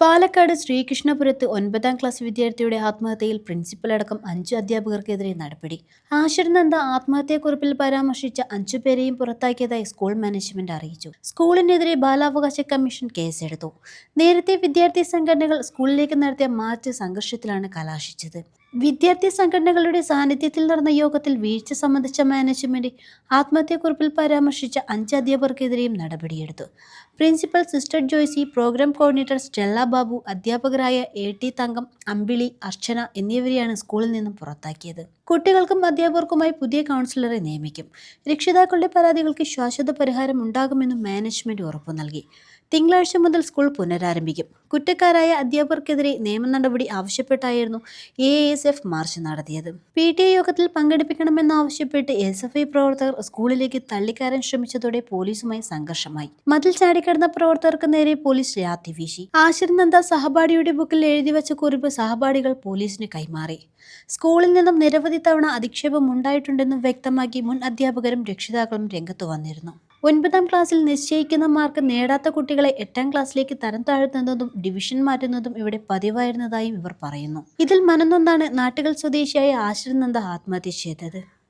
Palakkad ശ്രീകൃഷ്ണപുരത്ത് 9ാം class വിദ്യാർത്ഥിയുടെ ആത്മഹത്യയിൽ principal അടക്കം 5 അധ്യാപകർക്കെതിരെ നടപടി. ആശിർ നന്ദ ആത്മഹത്യാക്കുറിപ്പിൽ പരാമർശിച്ച 5 പേരെയും പുറത്താക്കിയതായി സ്കൂൾ മാനേജ്മെന്റ് അറിയിച്ചു. സ്കൂളിനെതിരെ ബാലാവകാശ കമ്മീഷൻ കേസെടുത്തു. നേരത്തെ വിദ്യാർത്ഥി സംഘടനകൾ സ്കൂളിലേക്ക് നടത്തിയ മാർച്ച് സംഘർഷത്തിലാണ് കലാശിച്ചത്. വിദ്യാർത്ഥി സംഘടനകളുടെ സാന്നിധ്യത്തിൽ നടന്ന യോഗത്തിൽ വീഴ്ച സംബന്ധിച്ച മാനേജ്മെന്റ് ആത്മഹത്യാക്കുറിപ്പിൽ പരാമർശിച്ച 5 അധ്യാപകർക്കെതിരെയും നടപടിയെടുത്തു. Principal sister Joicy, programme coordinator Stella Babu, അധ്യാപകരായ AT തങ്കം, അമ്പിളി, അർച്ചന എന്നിവരെയാണ് സ്കൂളിൽ നിന്നും പുറത്താക്കിയത്. കുട്ടികൾക്കും അധ്യാപകർക്കുമായി പുതിയ കൗൺസിലറെ നിയമിക്കും. രക്ഷിതാക്കളുടെ പരാതികൾക്ക് ശാശ്വത പരിഹാരം ഉണ്ടാകുമെന്നും മാനേജ്മെന്റ് ഉറപ്പു നൽകി. തിങ്കളാഴ്ച മുതൽ സ്കൂൾ പുനരാരംഭിക്കും. കുറ്റക്കാരായ അധ്യാപകർക്കെതിരെ നിയമ നടപടി ആവശ്യപ്പെട്ടായിരുന്നു AASF മാർച്ച് നടത്തിയത്. PTA യോഗത്തിൽ പങ്കെടുപ്പിക്കണമെന്നാവശ്യപ്പെട്ട് SFI പ്രവർത്തകർ സ്കൂളിലേക്ക് തള്ളിക്കയറാൻ ശ്രമിച്ചതോടെ പോലീസുമായി സംഘർഷമായി. മതിൽ ചാടിക്കടന്ന പ്രവർത്തകർക്ക് നേരെ പോലീസ് ലാത്തി വീശി. ആശിർ നന്ദ സഹപാഠിയുടെ ബുക്കിൽ എഴുതിവെച്ച കുറിപ്പ് സഹപാഠികൾ പോലീസിന് കൈമാറി. സ്കൂളിൽ നിന്നും നിരവധി തവണ അധിക്ഷേപം ഉണ്ടായിട്ടുണ്ടെന്നും വ്യക്തമാക്കി മുൻ അധ്യാപകരും രക്ഷിതാക്കളും രംഗത്തു വന്നിരുന്നു. 9ാം ക്ലാസ്സിൽ നിശ്ചയിക്കുന്ന മാർക്ക് നേടാത്ത കുട്ടികളെ 8ാം ക്ലാസ്സിലേക്ക് തരം താഴ്ത്തുന്നതും ഡിവിഷൻ മാറ്റുന്നതും ഇവിടെ പതിവായിരുന്നതായും ഇവർ പറയുന്നു. ഇതിൽ മനംനൊന്താണ് നാട്ടുകൽ സ്വദേശിയായ ആശിർ നന്ദ ആത്മഹത്യ ചെയ്തത്.